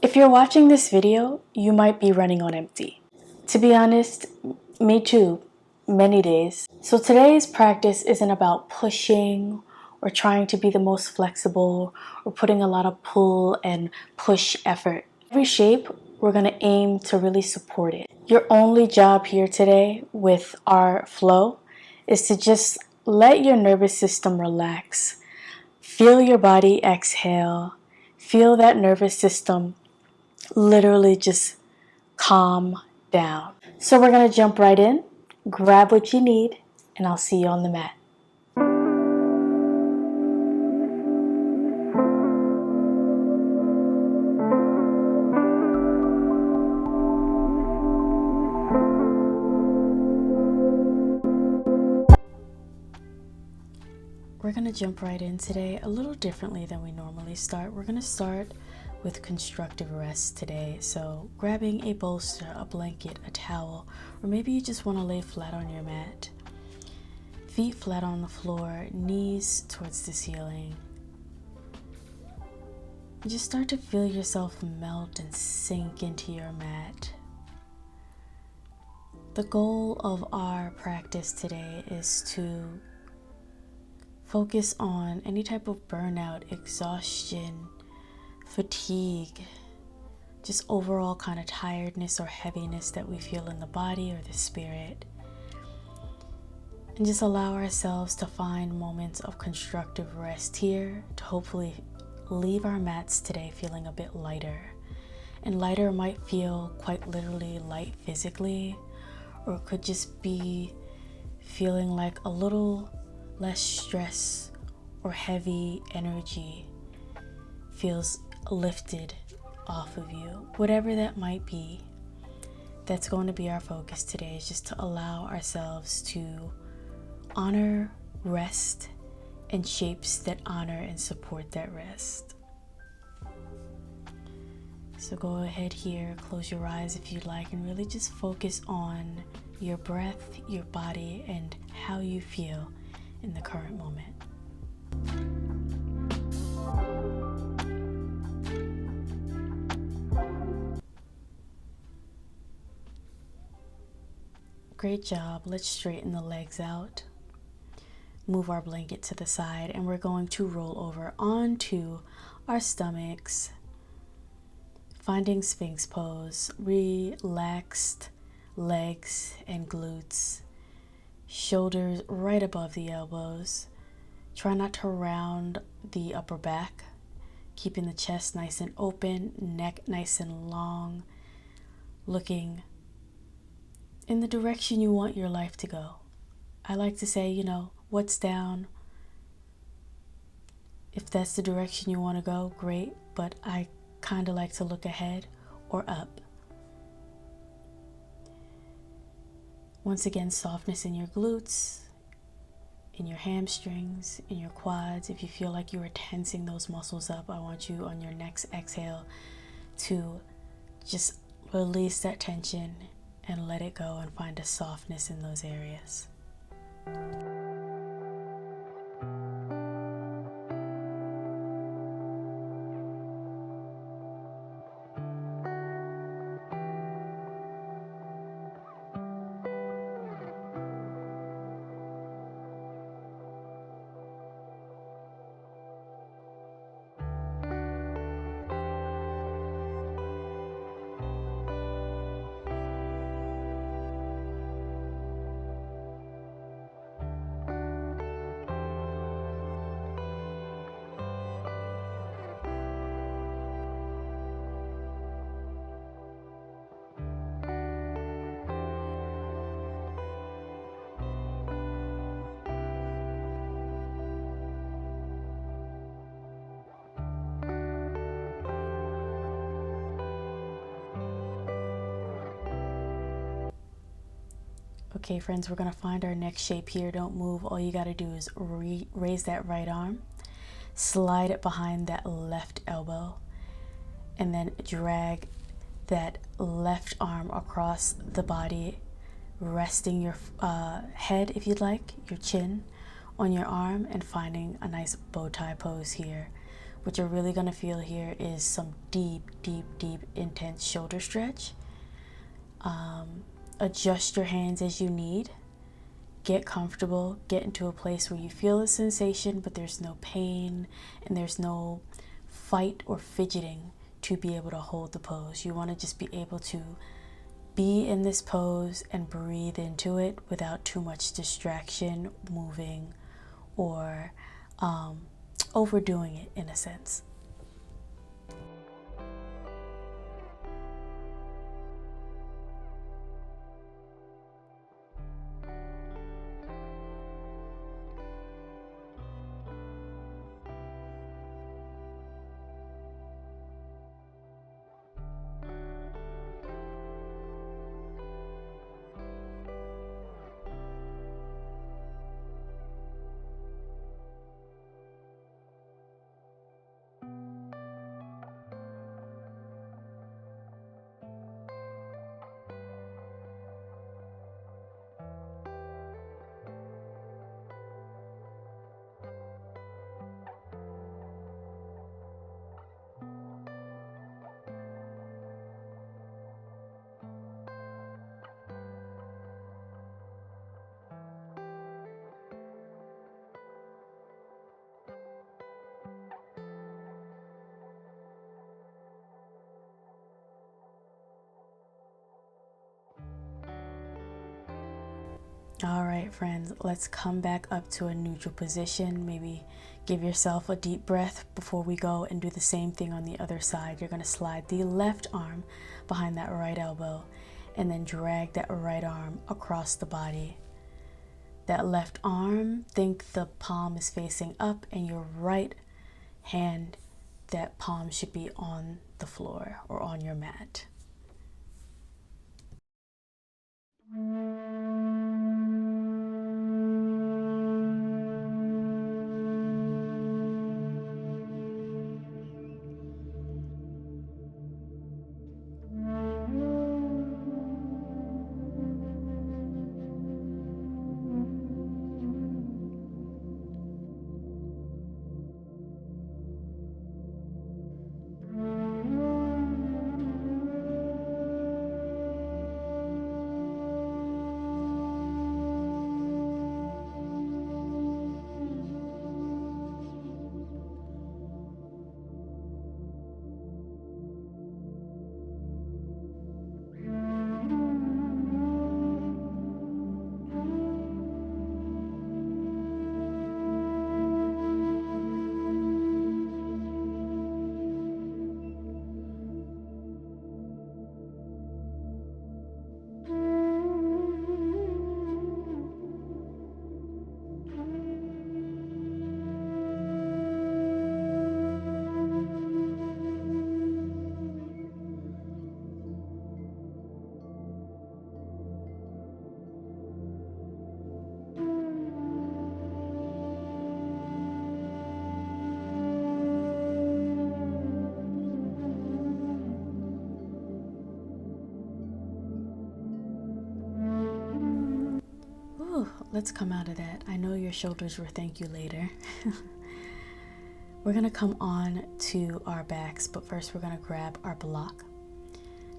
If you're watching this video, you might be running on empty. To be honest, me too, many days. So today's practice isn't about pushing or trying to be the most flexible or putting a lot of pull and push effort. Every shape, we're gonna aim to really support it. Your only job here today with our flow is to just let your nervous system relax. Feel your body exhale. Feel that nervous system literally just calm down. So we're gonna jump right in, grab what you need, and I'll see you on the mat. We're gonna jump right in today a little differently than we normally start. We're gonna start with constructive rest today. So grabbing a bolster, a blanket, a towel, or maybe you just wanna lay flat on your mat. Feet flat on the floor, knees towards the ceiling. And just start to feel yourself melt and sink into your mat. The goal of our practice today is to focus on any type of burnout, exhaustion, fatigue, just overall kind of tiredness or heaviness that we feel in the body or the spirit. And just allow ourselves to find moments of constructive rest here to hopefully leave our mats today feeling a bit lighter. And lighter might feel quite literally light physically, or it could just be feeling like a little less stress or heavy energy feels lifted off of you. Whatever that might be, that's going to be our focus today, is just to allow ourselves to honor rest and shapes that honor and support that rest. So go ahead here, close your eyes if you'd like, and really just focus on your breath, your body, and how you feel in the current moment. Great job. Let's straighten the legs out. Move our blanket to the side, and we're going to roll over onto our stomachs, finding Sphinx pose. Relaxed legs and glutes, shoulders right above the elbows. Try not to round the upper back, keeping the chest nice and open, neck nice and long, looking in the direction you want your life to go. I like to say, what's down? If that's the direction you want to go, great, but I kind of like to look ahead or up. Once again, softness in your glutes, in your hamstrings, in your quads. If you feel like you are tensing those muscles up, I want you on your next exhale to just release that tension and let it go and find a softness in those areas. Okay, friends, we're gonna find our next shape here. Don't move. All you gotta do is raise that right arm, slide it behind that left elbow, and then drag that left arm across the body, resting your head, if you'd like, your chin on your arm, and finding a nice bow tie pose here What you're really going to feel here is some deep, deep, deep, intense shoulder stretch. Adjust your hands as you need. Get comfortable. Get into a place where you feel a sensation, but there's no pain and there's no fight or fidgeting to be able to hold the pose. You want to just be able to be in this pose and breathe into it without too much distraction, moving, or overdoing it in a sense. All right, friends, let's come back up to a neutral position. Maybe give yourself a deep breath before we go and do the same thing on the other side. You're going to slide the left arm behind that right elbow and then drag that right arm across the body. That left arm, think the palm is facing up, and your right hand, that palm should be on the floor or on your mat. Let's come out of that. I know your shoulders will thank you later. We're going to come on to our backs, but first we're going to grab our block,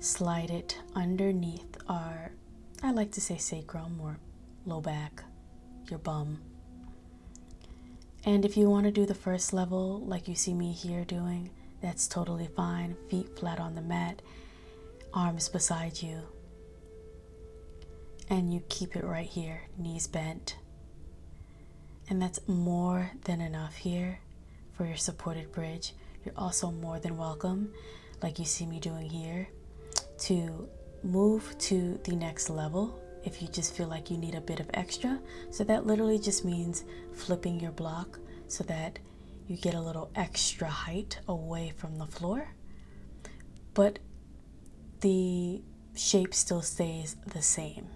slide it underneath our, I like to say sacrum or low back, your bum. And if you want to do the first level like you see me here doing, that's totally fine. Feet flat on the mat, arms beside you. And you keep it right here, knees bent. And that's more than enough here for your supported bridge. You're also more than welcome, like you see me doing here, to move to the next level if you just feel like you need a bit of extra. So that literally just means flipping your block so that you get a little extra height away from the floor, but the shape still stays the same.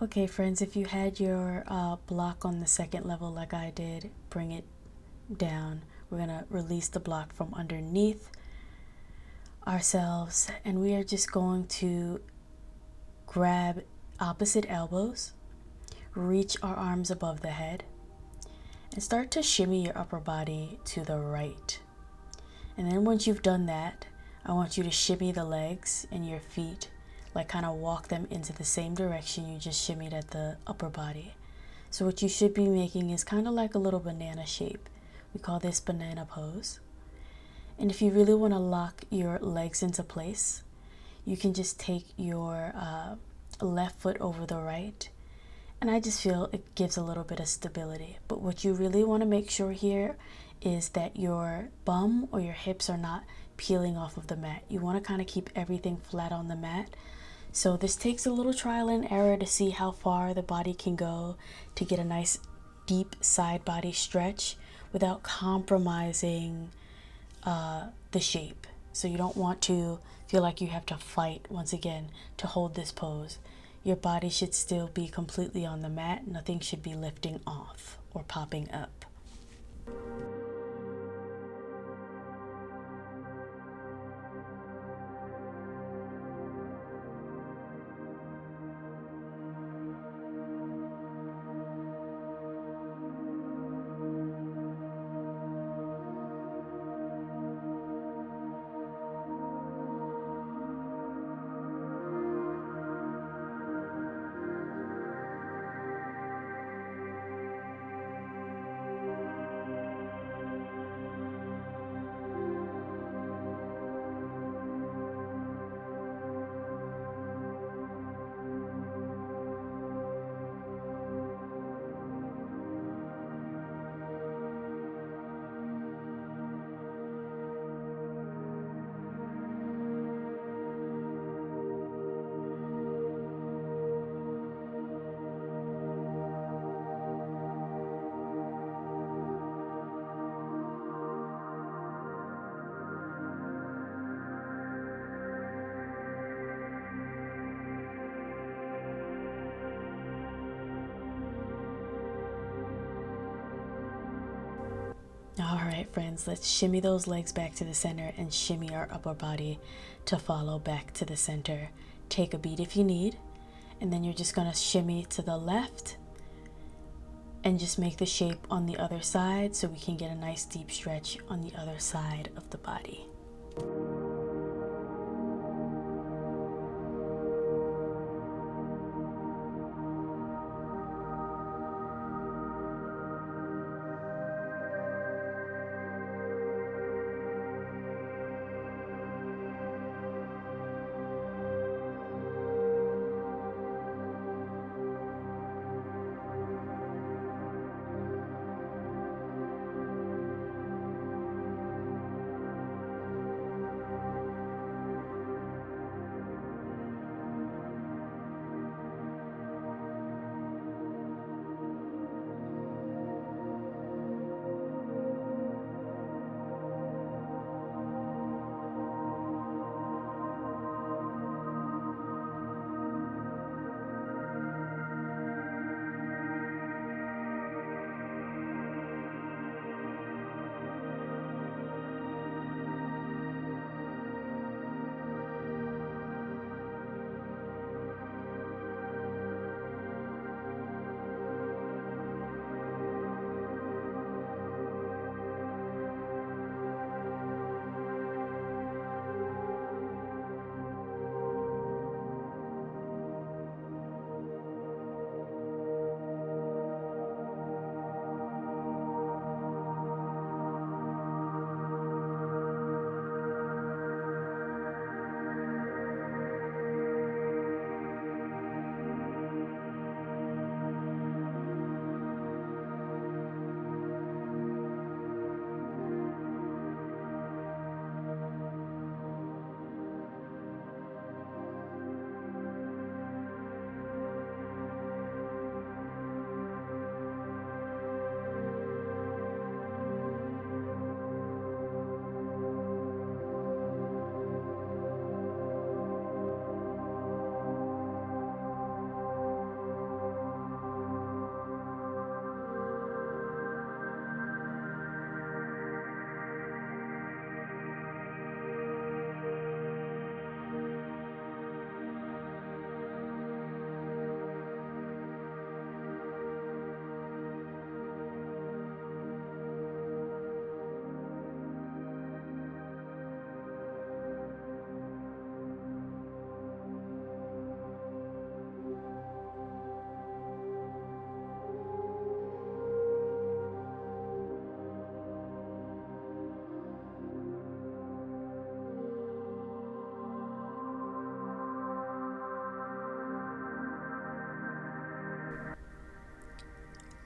Okay, friends, if you had your block on the second level like I did, bring it down. We're going to release the block from underneath ourselves, and we are just going to grab opposite elbows, reach our arms above the head, and start to shimmy your upper body to the right. And then once you've done that, I want you to shimmy the legs and your feet, like kind of walk them into the same direction you just shimmied at the upper body. So what you should be making is kind of like a little banana shape. We call this banana pose. And if you really want to lock your legs into place, you can just take your left foot over the right. And I just feel it gives a little bit of stability. But what you really want to make sure here is that your bum or your hips are not peeling off of the mat. You want to kind of keep everything flat on the mat. So this takes a little trial and error to see how far the body can go to get a nice deep side body stretch without compromising the shape. So you don't want to feel like you have to fight once again to hold this pose. Your body should still be completely on the mat. Nothing should be lifting off or popping up. All right, friends, let's shimmy those legs back to the center and shimmy our upper body to follow back to the center. Take a beat if you need, and then you're just gonna shimmy to the left and just make the shape on the other side so we can get a nice deep stretch on the other side of the body.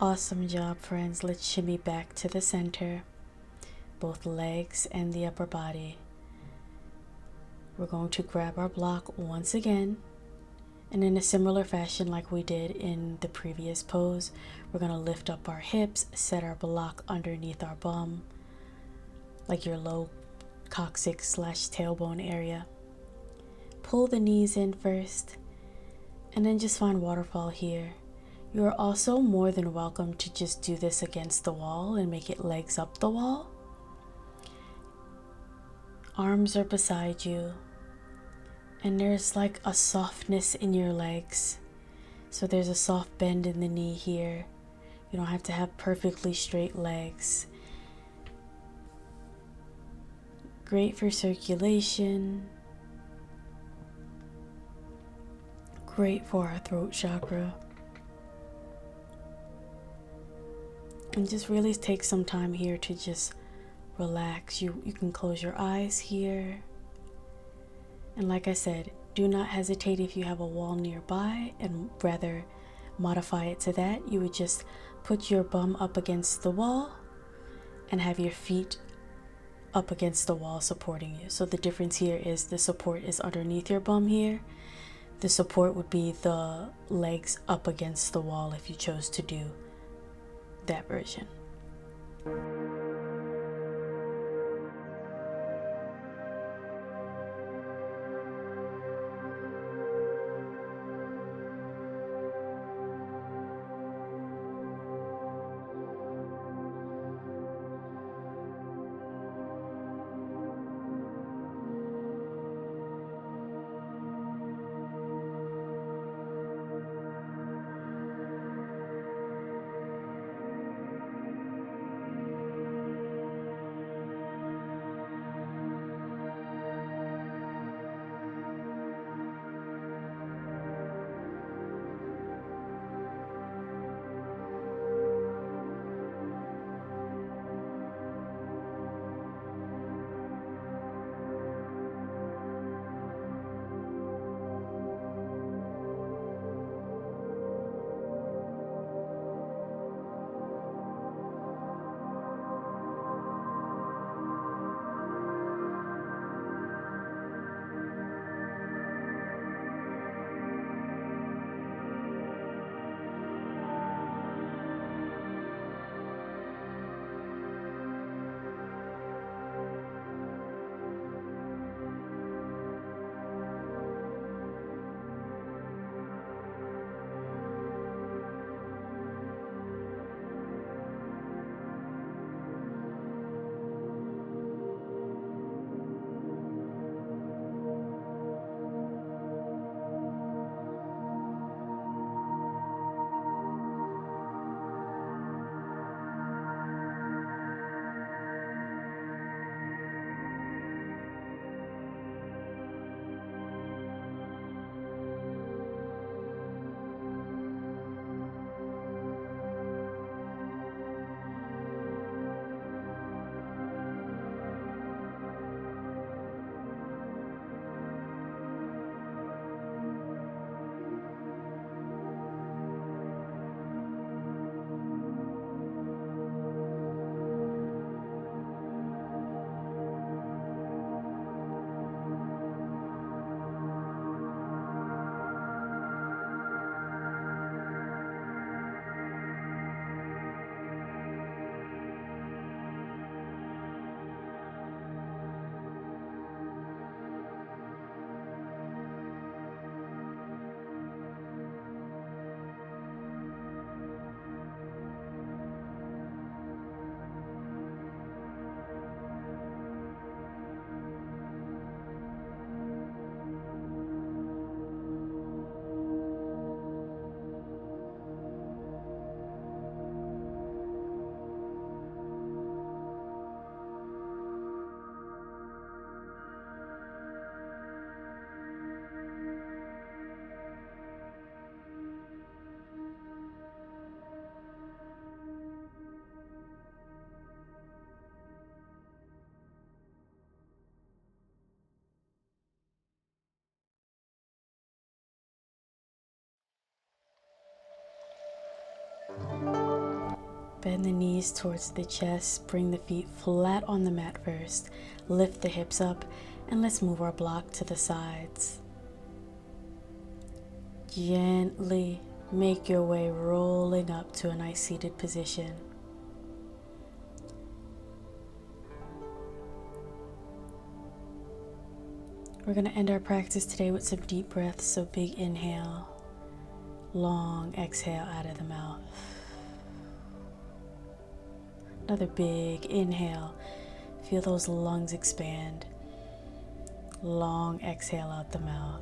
Awesome job, friends. Let's shimmy back to the center, both legs and the upper body. We're going to grab our block once again, and in a similar fashion like we did in the previous pose, we're going to lift up our hips, set our block underneath our bum, like your low coccyx / tailbone area. Pull the knees in first, and then just find waterfall here. You are also more than welcome to just do this against the wall and make it legs up the wall. Arms are beside you, and there's like a softness in your legs. So there's a soft bend in the knee here. You don't have to have perfectly straight legs. Great for circulation. Great for our throat chakra. And just really take some time here to just relax. You can close your eyes here. And like I said, do not hesitate if you have a wall nearby and rather modify it to that. You would just put your bum up against the wall and have your feet up against the wall supporting you. So the difference here is the support is underneath your bum here. The support would be the legs up against the wall if you chose to do that version. Bend the knees towards the chest, bring the feet flat on the mat first, lift the hips up, and let's move our block to the sides. Gently make your way rolling up to a nice seated position. We're going to end our practice today with some deep breaths, so big inhale, long exhale out of the mouth. Another big inhale, feel those lungs expand. Long exhale out the mouth.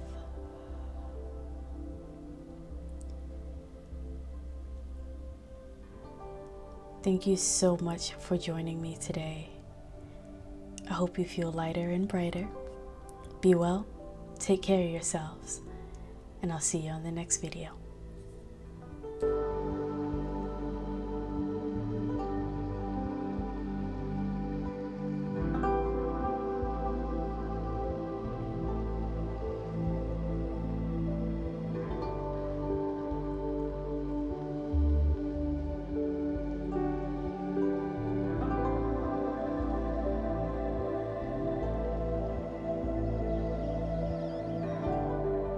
Thank you so much for joining me today. I hope you feel lighter and brighter. Be well, take care of yourselves, and I'll see you on the next video.